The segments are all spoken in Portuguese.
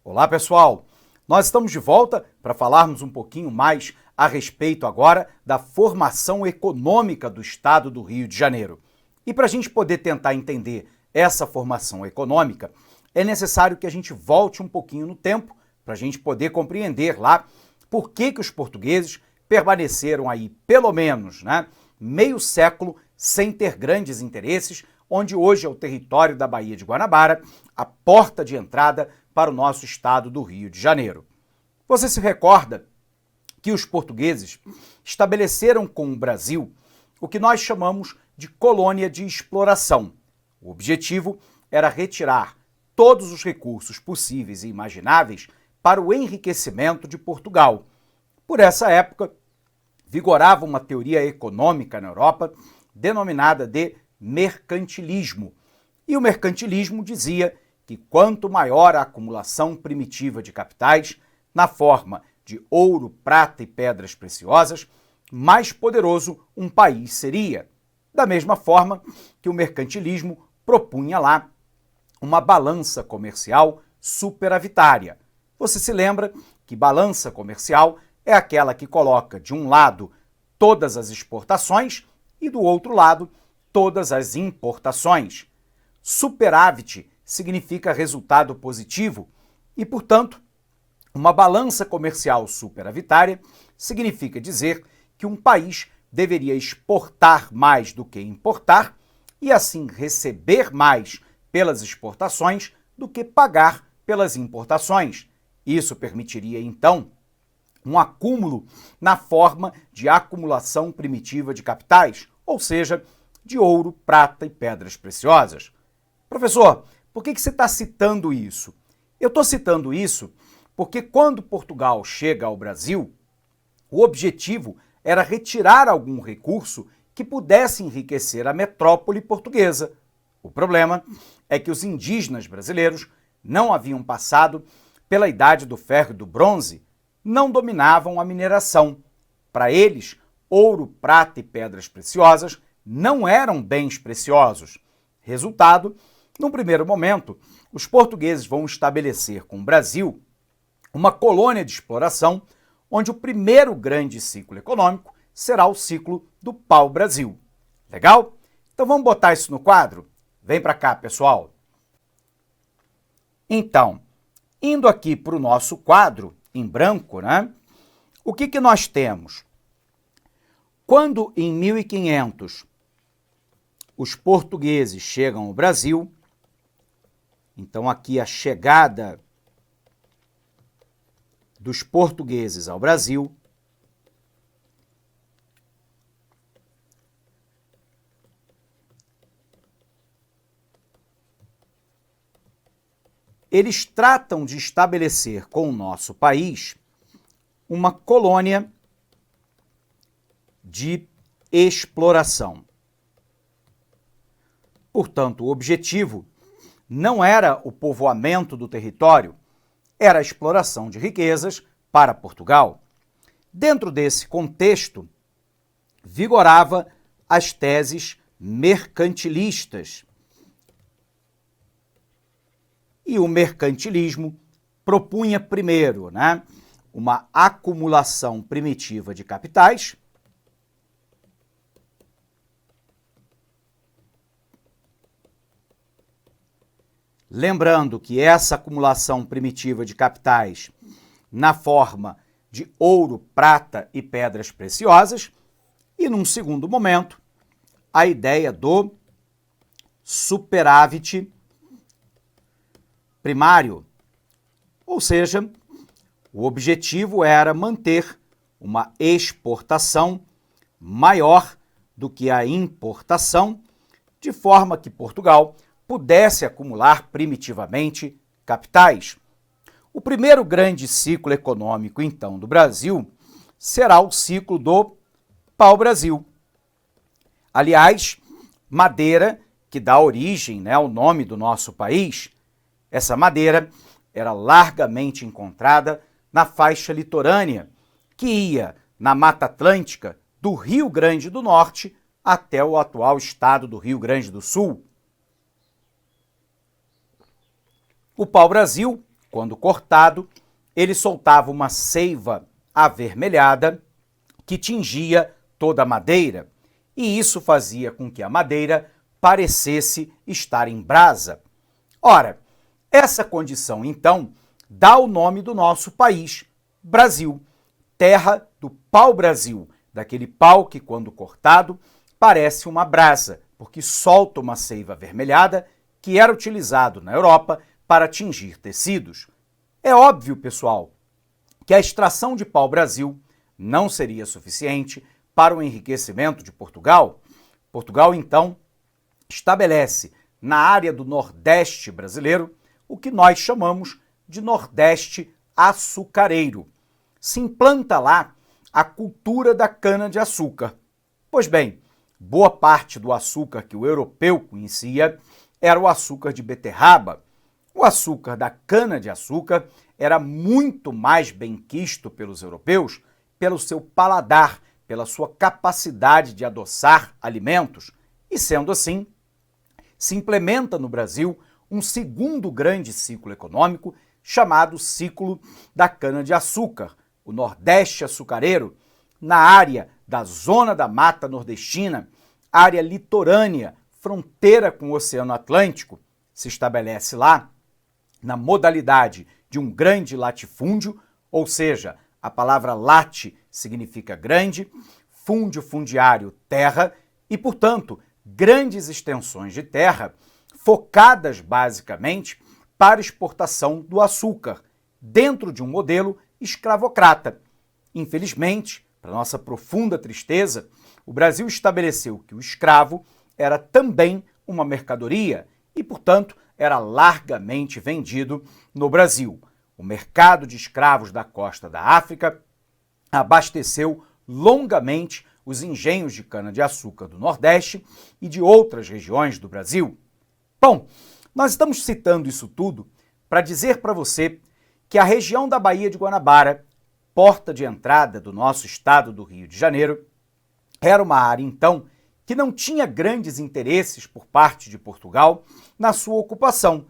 Olá, pessoal! Nós estamos de volta para falarmos um pouquinho mais a respeito agora da formação econômica do estado do Rio de Janeiro. E para a gente poder tentar entender essa formação econômica, é necessário que a gente volte um pouquinho no tempo para a gente poder compreender lá por que os portugueses permaneceram aí pelo menos meio século sem ter grandes interesses, onde hoje é o território da Baía de Guanabara, a porta de entrada para o nosso estado do Rio de Janeiro. Você se recorda que os portugueses estabeleceram com o Brasil o que nós chamamos de colônia de exploração. O objetivo era retirar todos os recursos possíveis e imagináveis para o enriquecimento de Portugal. Por essa época, vigorava uma teoria econômica na Europa denominada de mercantilismo. E o mercantilismo dizia que quanto maior a acumulação primitiva de capitais, na forma de ouro, prata e pedras preciosas, mais poderoso um país seria. Da mesma forma que o mercantilismo propunha lá uma balança comercial superavitária. Você se lembra que balança comercial é aquela que coloca de um lado todas as exportações e do outro lado todas as importações. Superávit significa resultado positivo e, portanto, uma balança comercial superavitária significa dizer que um país deveria exportar mais do que importar e, assim, receber mais pelas exportações do que pagar pelas importações. Isso permitiria, então, um acúmulo na forma de acumulação primitiva de capitais, ou seja, de ouro, prata e pedras preciosas. Professor, por que você está citando isso? Eu estou citando isso porque quando Portugal chega ao Brasil, o objetivo era retirar algum recurso que pudesse enriquecer a metrópole portuguesa. O problema é que os indígenas brasileiros não haviam passado pela idade do ferro e do bronze, não dominavam a mineração. Para eles, ouro, prata e pedras preciosas não eram bens preciosos. Resultado, num primeiro momento, os portugueses vão estabelecer com o Brasil uma colônia de exploração, onde o primeiro grande ciclo econômico será o ciclo do pau-brasil. Legal? Então vamos botar isso no quadro? Vem para cá, pessoal. Então, indo aqui para o nosso quadro, em branco, o que nós temos? Quando em 1500 os portugueses chegam ao Brasil, então aqui a chegada dos portugueses ao Brasil, eles tratam de estabelecer com o nosso país uma colônia de exploração. Portanto, o objetivo não era o povoamento do território, era a exploração de riquezas para Portugal. Dentro desse contexto, vigorava as teses mercantilistas. E o mercantilismo propunha primeiro uma acumulação primitiva de capitais, lembrando que essa acumulação primitiva de capitais na forma de ouro, prata e pedras preciosas, e num segundo momento, a ideia do superávit primário, ou seja, o objetivo era manter uma exportação maior do que a importação, de forma que Portugal pudesse acumular primitivamente capitais. O primeiro grande ciclo econômico, então, do Brasil será o ciclo do pau-brasil. Aliás, madeira que dá origem ao nome do nosso país. Essa madeira era largamente encontrada na faixa litorânea, que ia na Mata Atlântica do Rio Grande do Norte até o atual estado do Rio Grande do Sul. O pau-brasil Quando cortado, ele soltava uma seiva avermelhada que tingia toda a madeira, e isso fazia com que a madeira parecesse estar em brasa. Ora, essa condição, então, dá o nome do nosso país, Brasil, terra do pau-brasil, daquele pau que, quando cortado, parece uma brasa, porque solta uma seiva avermelhada que era utilizado na Europa para tingir tecidos. É óbvio, pessoal, que a extração de pau-brasil não seria suficiente para o enriquecimento de Portugal. Portugal, então, estabelece na área do Nordeste brasileiro o que nós chamamos de Nordeste açucareiro. Se implanta lá a cultura da cana-de-açúcar. Pois bem, boa parte do açúcar que o europeu conhecia era o açúcar de beterraba. O açúcar da cana-de-açúcar era muito mais benquisto pelos europeus pelo seu paladar, pela sua capacidade de adoçar alimentos. E sendo assim, se implementa no Brasil um segundo grande ciclo econômico chamado ciclo da cana-de-açúcar, o Nordeste açucareiro, na área da Zona da Mata Nordestina, área litorânea, fronteira com o Oceano Atlântico, se estabelece lá na modalidade de um grande latifúndio, ou seja, a palavra late significa grande, fúndio, fundiário, terra, e, portanto, grandes extensões de terra focadas basicamente para exportação do açúcar, dentro de um modelo escravocrata. Infelizmente, para nossa profunda tristeza, o Brasil estabeleceu que o escravo era também uma mercadoria e, portanto, era largamente vendido no Brasil. O mercado de escravos da costa da África abasteceu longamente os engenhos de cana-de-açúcar do Nordeste e de outras regiões do Brasil. Bom, nós estamos citando isso tudo para dizer para você que a região da Baía de Guanabara, porta de entrada do nosso estado do Rio de Janeiro, era uma área, então, que não tinha grandes interesses por parte de Portugal na sua ocupação.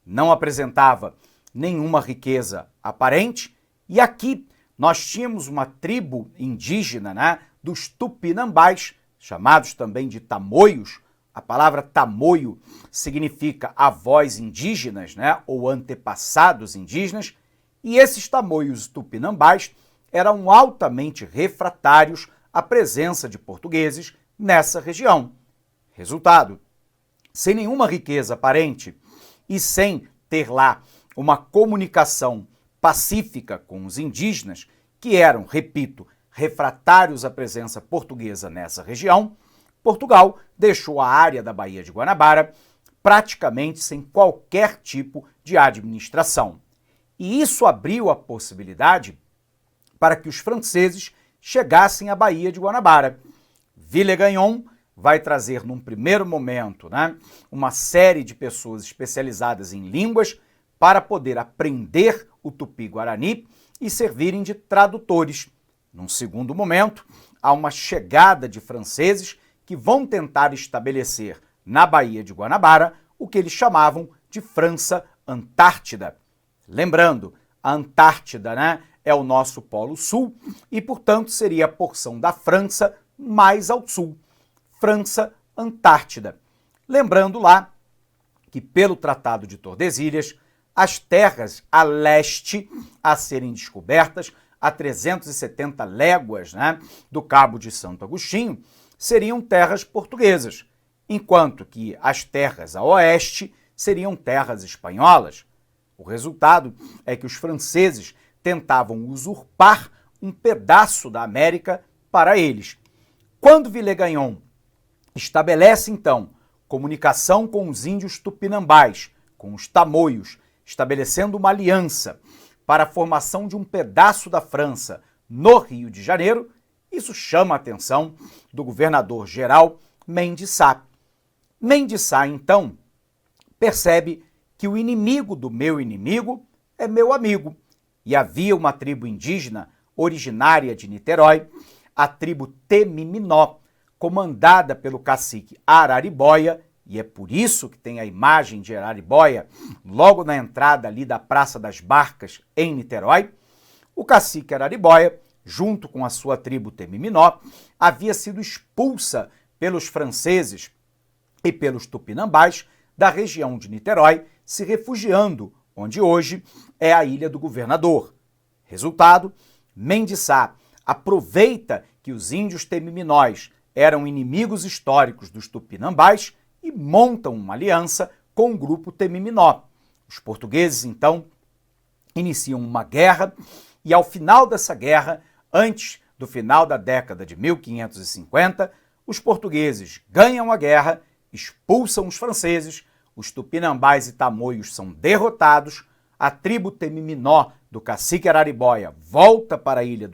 Não apresentava nenhuma riqueza aparente, e aqui nós tínhamos uma tribo indígena, dos Tupinambás, chamados também de tamoios. A palavra tamoio significa avós indígenas, ou antepassados indígenas, e esses tamoios tupinambás eram altamente refratários à presença de portugueses nessa região. Resultado, sem nenhuma riqueza aparente e sem ter lá uma comunicação pacífica com os indígenas, que eram, repito, refratários à presença portuguesa nessa região, Portugal deixou a área da Baía de Guanabara praticamente sem qualquer tipo de administração. E isso abriu a possibilidade para que os franceses chegassem à Baía de Guanabara. Villegagnon vai trazer, num primeiro momento, uma série de pessoas especializadas em línguas para poder aprender o tupi-guarani e servirem de tradutores. Num segundo momento, há uma chegada de franceses que vão tentar estabelecer na Baía de Guanabara o que eles chamavam de França Antártida. Lembrando, a Antártida é o nosso Polo Sul e, portanto, seria a porção da França mais ao sul. França Antártida. Lembrando lá que, pelo Tratado de Tordesilhas, as terras a leste a serem descobertas a 370 léguas do Cabo de Santo Agostinho seriam terras portuguesas, enquanto que as terras a oeste seriam terras espanholas. O resultado é que os franceses tentavam usurpar um pedaço da América para eles. Quando Villegagnon estabelece, então, comunicação com os índios tupinambás, com os tamoios, estabelecendo uma aliança para a formação de um pedaço da França no Rio de Janeiro, isso chama a atenção do governador-geral Mendes Sá. Mendes Sá, então, percebe que o inimigo do meu inimigo é meu amigo. E havia uma tribo indígena originária de Niterói, a tribo Temiminó, comandada pelo cacique Araribóia, e é por isso que tem a imagem de Araribóia logo na entrada ali da Praça das Barcas, em Niterói, o cacique Araribóia, junto com a sua tribo Temiminó, havia sido expulsa pelos franceses e pelos tupinambás da região de Niterói, se refugiando onde hoje é a Ilha do Governador. Resultado, Mendes Sá aproveita que os índios temiminós eram inimigos históricos dos tupinambás e montam uma aliança com o grupo Temiminó. Os portugueses, então, iniciam uma guerra e, ao final dessa guerra, antes do final da década de 1550, os portugueses ganham a guerra, expulsam os franceses, os tupinambás e tamoios são derrotados, a tribo Temiminó do cacique Araribóia volta para a ilha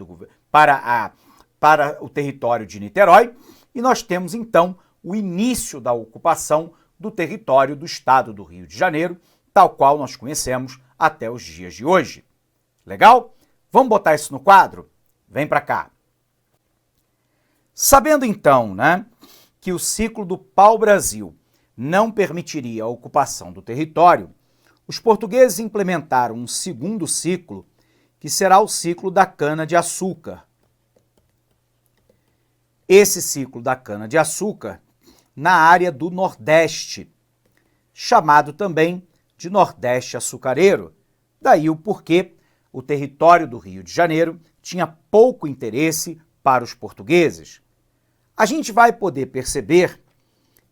para o território de Niterói e nós temos então o início da ocupação do território do estado do Rio de Janeiro, tal qual nós conhecemos até os dias de hoje. Legal? Vamos botar isso no quadro? Vem para cá. Sabendo então, que o ciclo do pau-brasil não permitiria a ocupação do território, os portugueses implementaram um segundo ciclo, que será o ciclo da cana-de-açúcar. Esse ciclo da cana-de-açúcar na área do Nordeste, chamado também de Nordeste açucareiro. Daí o porquê o território do Rio de Janeiro tinha pouco interesse para os portugueses. A gente vai poder perceber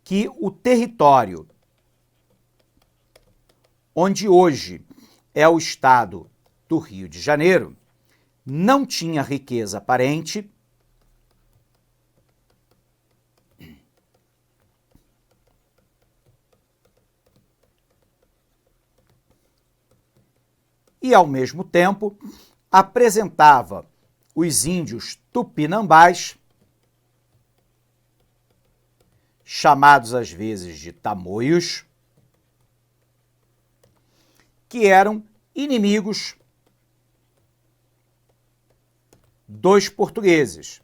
que o território onde hoje é o estado do Rio de Janeiro não tinha riqueza aparente, e, ao mesmo tempo, apresentava os índios tupinambás, chamados às vezes de tamoios, que eram inimigos dos portugueses.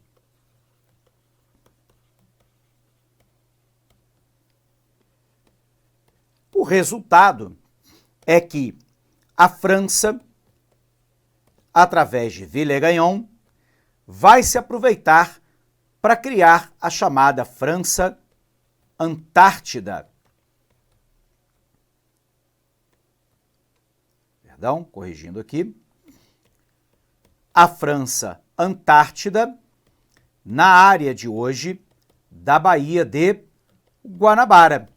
O resultado é que a França, através de Villegagnon, vai se aproveitar para criar a chamada França Antártida. Perdão, corrigindo aqui. A França Antártida, na área de hoje da Baía de Guanabara.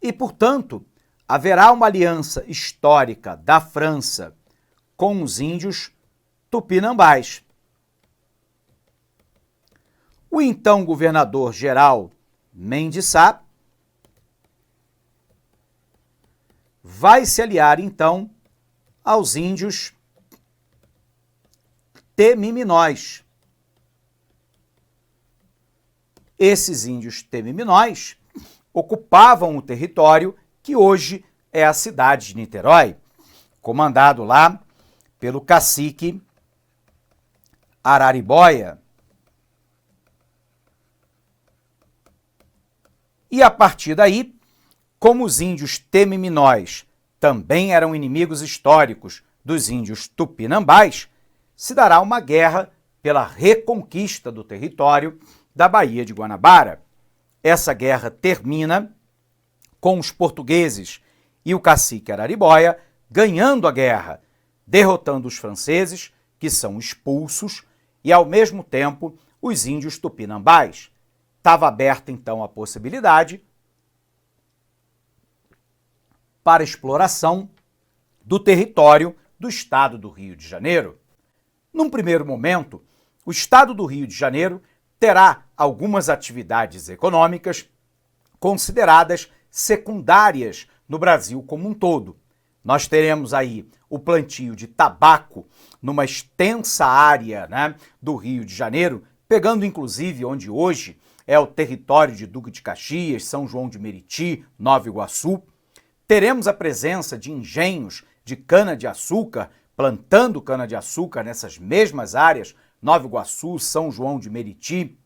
E, portanto, haverá uma aliança histórica da França com os índios tupinambás. O então governador-geral Mendes Sá vai se aliar, então, aos índios temiminós. Esses índios temiminós ocupavam o território que hoje é a cidade de Niterói, comandado lá pelo cacique Araribóia. E a partir daí, como os índios temiminós também eram inimigos históricos dos índios tupinambás, se dará uma guerra pela reconquista do território da Baía de Guanabara. Essa guerra termina com os portugueses e o cacique Araribóia ganhando a guerra, derrotando os franceses, que são expulsos, e ao mesmo tempo os índios tupinambás. Estava aberta então a possibilidade para exploração do território do estado do Rio de Janeiro. Num primeiro momento, o estado do Rio de Janeiro terá algumas atividades econômicas consideradas secundárias no Brasil como um todo. Nós teremos aí o plantio de tabaco numa extensa área, do Rio de Janeiro, pegando inclusive onde hoje é o território de Duque de Caxias, São João de Meriti, Nova Iguaçu. Teremos a presença de engenhos de cana-de-açúcar, plantando cana-de-açúcar nessas mesmas áreas, Nova Iguaçu, São João de Meriti,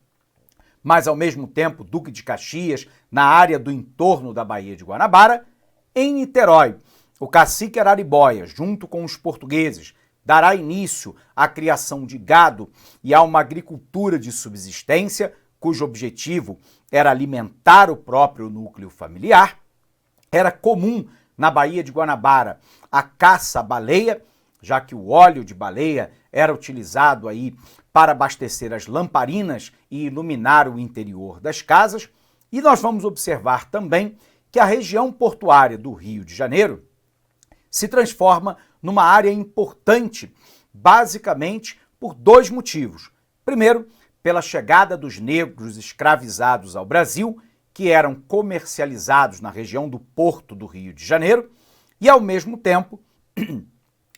mas ao mesmo tempo Duque de Caxias, na área do entorno da Baía de Guanabara. Em Niterói, o cacique Araribóia, junto com os portugueses, dará início à criação de gado e a uma agricultura de subsistência, cujo objetivo era alimentar o próprio núcleo familiar. Era comum na Baía de Guanabara a caça à baleia, já que o óleo de baleia era utilizado aí para abastecer as lamparinas e iluminar o interior das casas. E nós vamos observar também que a região portuária do Rio de Janeiro se transforma numa área importante, basicamente por dois motivos. Primeiro, pela chegada dos negros escravizados ao Brasil, que eram comercializados na região do Porto do Rio de Janeiro, e ao mesmo tempo,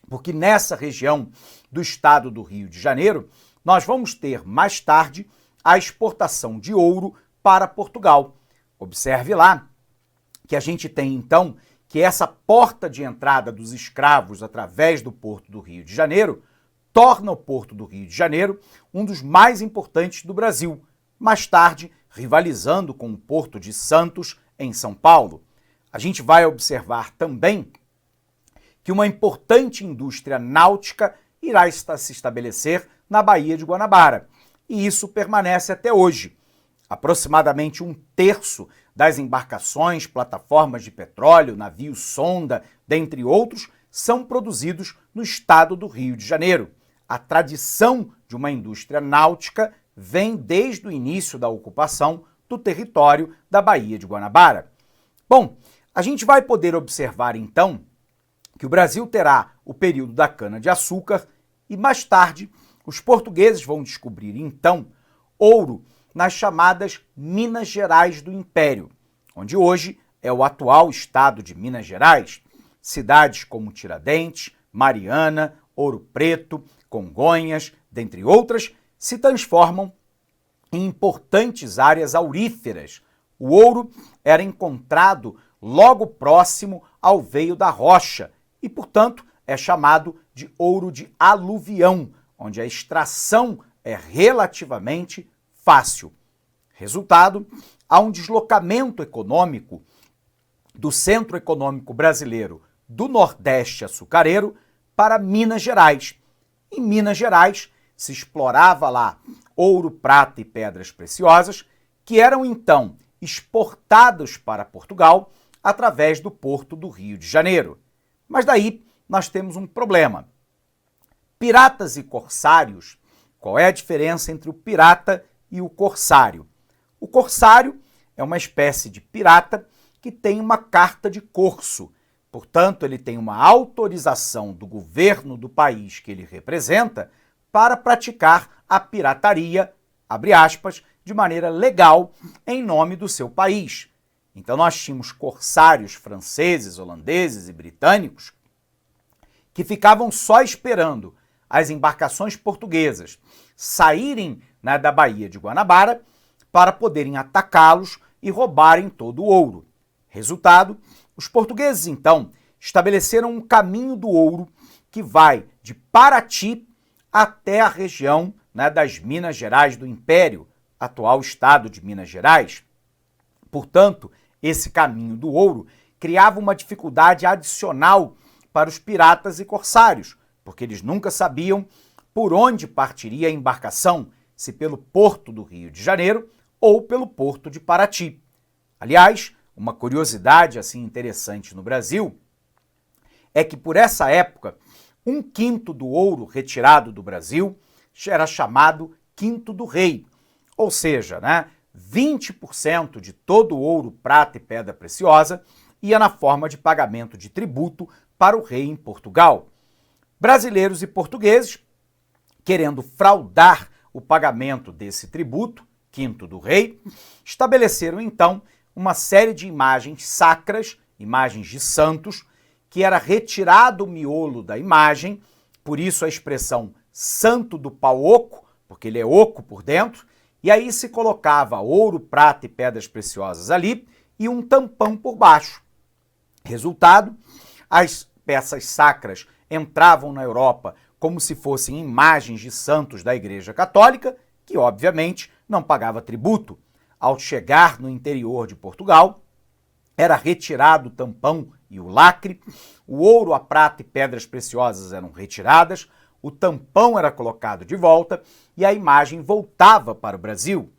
porque nessa região do estado do Rio de Janeiro, nós vamos ter mais tarde a exportação de ouro para Portugal. Observe lá que a gente tem então que essa porta de entrada dos escravos através do Porto do Rio de Janeiro torna o Porto do Rio de Janeiro um dos mais importantes do Brasil, mais tarde rivalizando com o Porto de Santos, em São Paulo. A gente vai observar também que uma importante indústria náutica irá se estabelecer na Baía de Guanabara, e isso permanece até hoje. Aproximadamente um terço das embarcações, plataformas de petróleo, navios sonda, dentre outros, são produzidos no estado do Rio de Janeiro. A tradição de uma indústria náutica vem desde o início da ocupação do território da Baía de Guanabara. Bom, a gente vai poder observar então que o Brasil terá o período da cana-de-açúcar e mais tarde os portugueses vão descobrir então ouro nas chamadas Minas Gerais do Império, onde hoje é o atual estado de Minas Gerais. Cidades como Tiradentes, Mariana, Ouro Preto, Congonhas, dentre outras, se transformam em importantes áreas auríferas. O ouro era encontrado logo próximo ao veio da rocha e, portanto, é chamado de ouro de aluvião, onde a extração é relativamente fácil. Resultado, há um deslocamento econômico do centro econômico brasileiro do Nordeste açucareiro para Minas Gerais. Em Minas Gerais se explorava lá ouro, prata e pedras preciosas, que eram então exportados para Portugal através do Porto do Rio de Janeiro. Mas daí nós temos um problema. Piratas e corsários, qual é a diferença entre o pirata e o corsário? O corsário é uma espécie de pirata que tem uma carta de corso. Portanto, ele tem uma autorização do governo do país que ele representa para praticar a pirataria, abre aspas, de maneira legal em nome do seu país. Então nós tínhamos corsários franceses, holandeses e britânicos que ficavam só esperando as embarcações portuguesas saírem da Baía de Guanabara para poderem atacá-los e roubarem todo o ouro. Resultado, os portugueses então estabeleceram um caminho do ouro que vai de Paraty até a região das Minas Gerais do Império, atual estado de Minas Gerais. Portanto, esse caminho do ouro criava uma dificuldade adicional para os piratas e corsários, porque eles nunca sabiam por onde partiria a embarcação, se pelo Porto do Rio de Janeiro ou pelo Porto de Paraty. Aliás, uma curiosidade assim interessante no Brasil é que por essa época, 1/5 do ouro retirado do Brasil era chamado quinto do rei, ou seja, 20% de todo o ouro, prata e pedra preciosa ia na forma de pagamento de tributo para o rei em Portugal. Brasileiros e portugueses, querendo fraudar o pagamento desse tributo, quinto do rei, estabeleceram então uma série de imagens sacras, imagens de santos, que era retirado o miolo da imagem, por isso a expressão santo do pau oco, porque ele é oco por dentro, e aí se colocava ouro, prata e pedras preciosas ali e um tampão por baixo. Resultado, as peças sacras entravam na Europa como se fossem imagens de santos da Igreja Católica, que que obviamente não pagava tributo. Ao chegar no interior de Portugal, era retirado o tampão e o lacre, o ouro, a prata e pedras preciosas eram retiradas, o tampão era colocado de volta e a imagem voltava para o Brasil.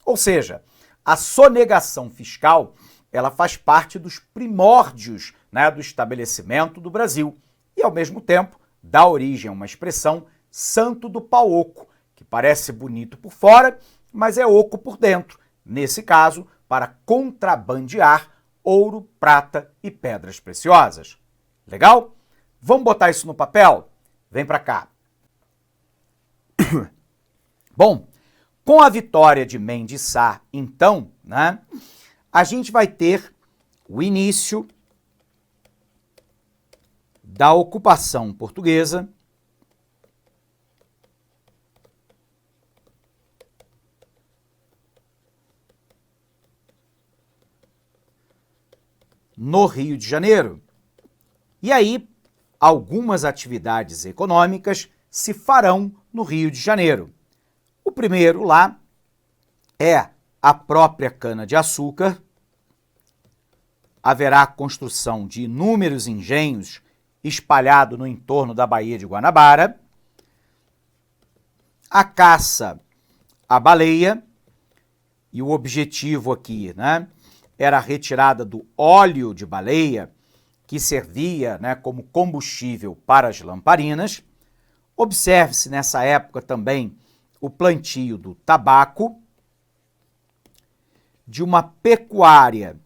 Ou seja, a sonegação fiscal ela faz parte dos primórdios, né, do estabelecimento do Brasil e, ao mesmo tempo, dá origem a uma expressão santo do pau oco, que parece bonito por fora, mas é oco por dentro, nesse caso, para contrabandear ouro, prata e pedras preciosas. Legal? Vamos botar isso no papel? Vem para cá. Bom, com a vitória de Mendes Sá, então, né, a gente vai ter o início da ocupação portuguesa no Rio de Janeiro. E aí, algumas atividades econômicas se farão no Rio de Janeiro. O primeiro lá é a própria cana-de-açúcar. Haverá a construção de inúmeros engenhos espalhados no entorno da Baía de Guanabara. A caça à baleia, e o objetivo aqui, né, era a retirada do óleo de baleia, que servia, né, como combustível para as lamparinas. Observe-se nessa época também o plantio do tabaco, de uma pecuária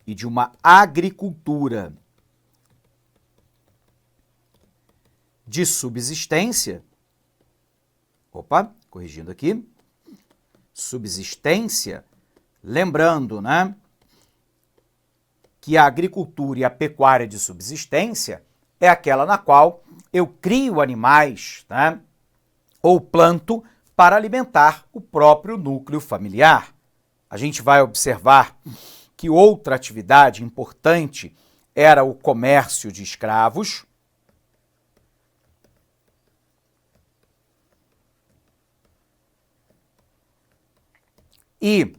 e de uma agricultura de subsistência. Opa, corrigindo aqui. Subsistência, lembrando, né, que a agricultura e a pecuária de subsistência é aquela na qual eu crio animais, né, ou planto para alimentar o próprio núcleo familiar. A gente vai observar que outra atividade importante era o comércio de escravos. E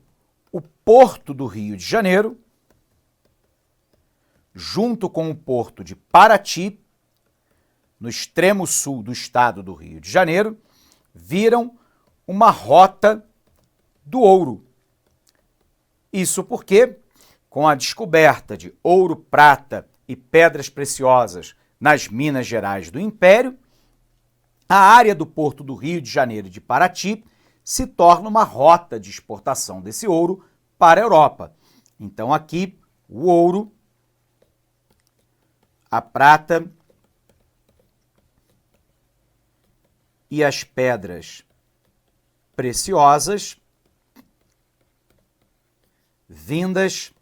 o Porto do Rio de Janeiro, junto com o Porto de Paraty, no extremo sul do estado do Rio de Janeiro, viram uma rota do ouro. Isso porque, com a descoberta de ouro, prata e pedras preciosas nas Minas Gerais do Império, a área do Porto do Rio de Janeiro e de Paraty se torna uma rota de exportação desse ouro para a Europa. Então aqui o ouro, a prata e as pedras preciosas vindas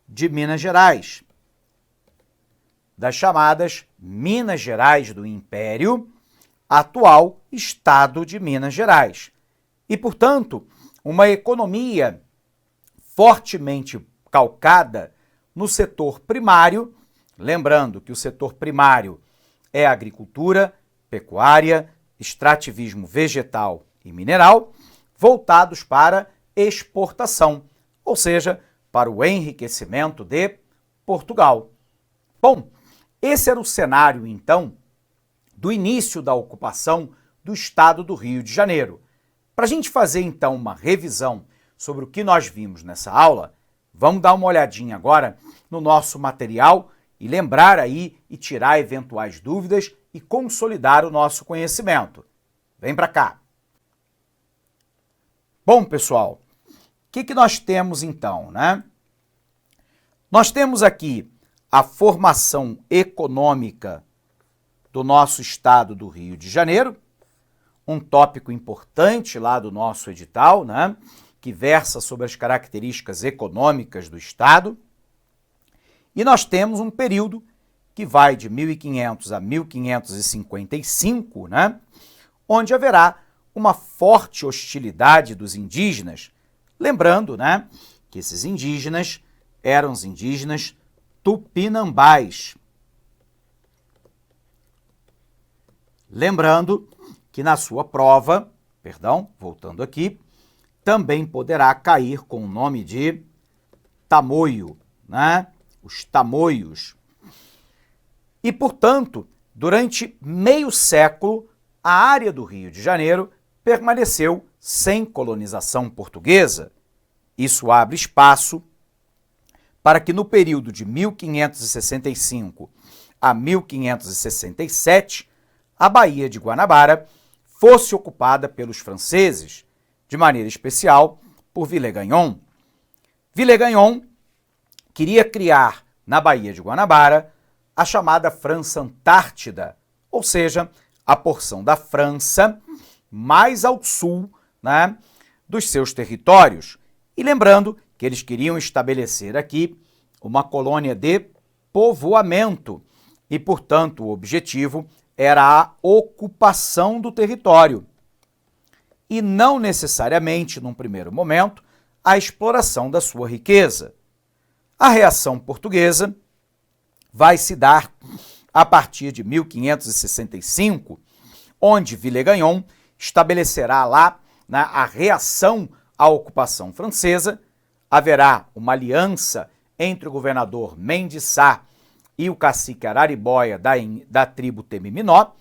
de Minas Gerais, das chamadas Minas Gerais do Império, atual Estado de Minas Gerais. E, portanto, uma economia fortemente calcada no setor primário, lembrando que o setor primário é agricultura, pecuária, extrativismo vegetal e mineral, voltados para exportação, ou seja, para o enriquecimento de Portugal. Bom, esse era o cenário, então, do início da ocupação do estado do Rio de Janeiro. Para a gente fazer, então, uma revisão sobre o que nós vimos nessa aula, vamos dar uma olhadinha agora no nosso material e lembrar aí e tirar eventuais dúvidas e consolidar o nosso conhecimento. Vem para cá. Bom, pessoal, o que nós temos então, né? Nós temos aqui a formação econômica do nosso estado do Rio de Janeiro, um tópico importante lá do nosso edital, né, que versa sobre as características econômicas do estado. E nós temos um período que vai de 1500 a 1555, né, onde haverá uma forte hostilidade dos indígenas, lembrando, né, que esses indígenas eram os indígenas tupinambás. Lembrando que na sua prova, voltando aqui, também poderá cair com o nome de tamoio, né? Os tamoios. E, portanto, durante meio século, a área do Rio de Janeiro permaneceu sem colonização portuguesa. Isso abre espaço para que no período de 1565 a 1567, a Baía de Guanabara fosse ocupada pelos franceses, de maneira especial por Villegagnon. Villegagnon queria criar na Baía de Guanabara a chamada França Antártida, ou seja, a porção da França mais ao sul, né, dos seus territórios. E lembrando que eles queriam estabelecer aqui uma colônia de povoamento e, portanto, o objetivo era a ocupação do território e não necessariamente, num primeiro momento, a exploração da sua riqueza. A reação portuguesa vai se dar a partir de 1565, onde Villegagnon estabelecerá lá, né, a reação à ocupação francesa. Haverá uma aliança entre o governador Mendes Sá e o cacique Araribóia da tribo Temiminó,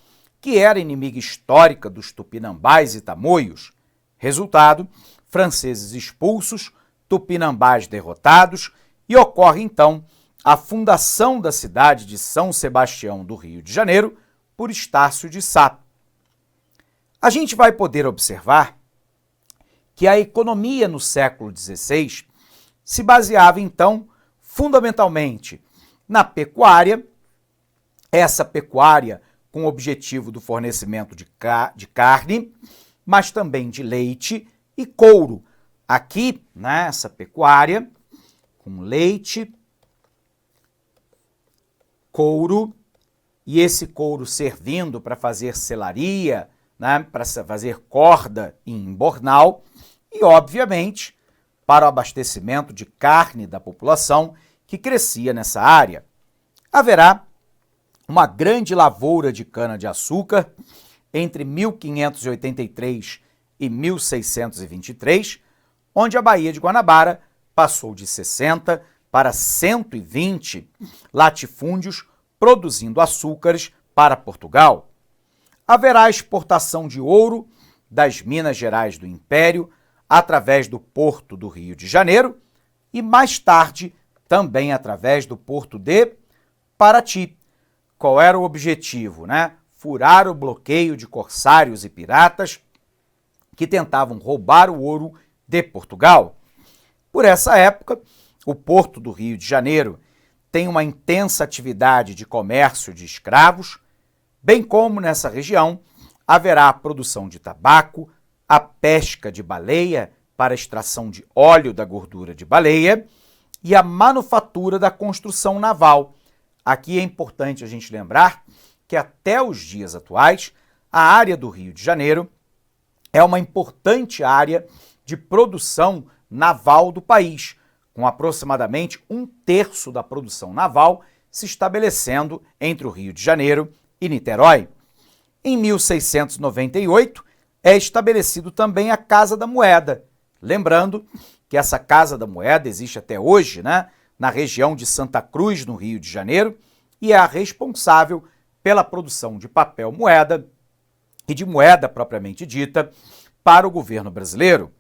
que era inimiga histórica dos tupinambás e tamoios. Resultado, franceses expulsos, tupinambás derrotados, e ocorre então a fundação da cidade de São Sebastião do Rio de Janeiro por Estácio de Sá. A gente vai poder observar que a economia no século XVI se baseava então fundamentalmente na pecuária, essa pecuária com o objetivo do fornecimento de carne, mas também de leite e couro. Aqui, nessa pecuária, com leite, couro, e esse couro servindo para fazer selaria, né, para fazer corda e embornal, e, obviamente, para o abastecimento de carne da população que crescia nessa área. Haverá uma grande lavoura de cana-de-açúcar entre 1583 e 1623, onde a Baía de Guanabara passou de 60 para 120 latifúndios produzindo açúcares para Portugal. Haverá exportação de ouro das Minas Gerais do Império através do Porto do Rio de Janeiro e, mais tarde, também através do Porto de Paraty. Qual era o objetivo, né? Furar o bloqueio de corsários e piratas que tentavam roubar o ouro de Portugal. Por essa época, o Porto do Rio de Janeiro tem uma intensa atividade de comércio de escravos, bem como nessa região haverá a produção de tabaco, a pesca de baleia para extração de óleo da gordura de baleia e a manufatura da construção naval. Aqui é importante a gente lembrar que até os dias atuais, a área do Rio de Janeiro é uma importante área de produção naval do país, com aproximadamente 1/3 da produção naval se estabelecendo entre o Rio de Janeiro e Niterói. Em 1698, é estabelecido também a Casa da Moeda. Lembrando que essa Casa da Moeda existe até hoje, né, na região de Santa Cruz, no Rio de Janeiro, e é a responsável pela produção de papel moeda e de moeda propriamente dita para o governo brasileiro.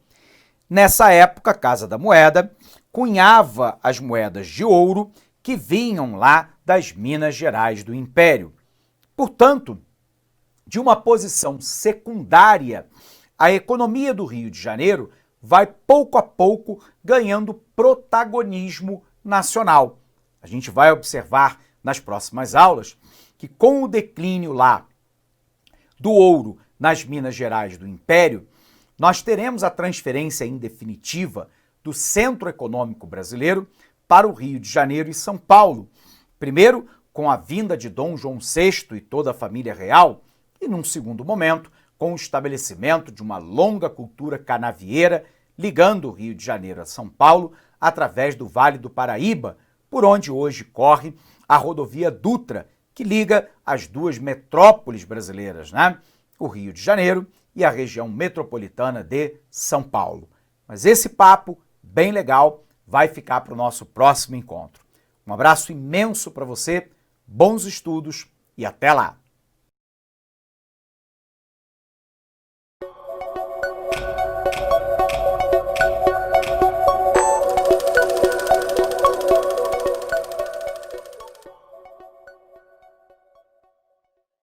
Nessa época, a Casa da Moeda cunhava as moedas de ouro que vinham lá das Minas Gerais do Império. Portanto, de uma posição secundária, a economia do Rio de Janeiro vai pouco a pouco ganhando protagonismo nacional. A gente vai observar nas próximas aulas que com o declínio lá do ouro nas Minas Gerais do Império, nós teremos a transferência em definitiva do centro econômico brasileiro para o Rio de Janeiro e São Paulo. Primeiro, com a vinda de Dom João VI e toda a família real, e num segundo momento, com o estabelecimento de uma longa cultura canavieira ligando o Rio de Janeiro a São Paulo através do Vale do Paraíba, por onde hoje corre a rodovia Dutra, que liga as duas metrópoles brasileiras, né? O Rio de Janeiro e a região metropolitana de São Paulo. Mas esse papo, bem legal, vai ficar para o nosso próximo encontro. Um abraço imenso para você, bons estudos e até lá!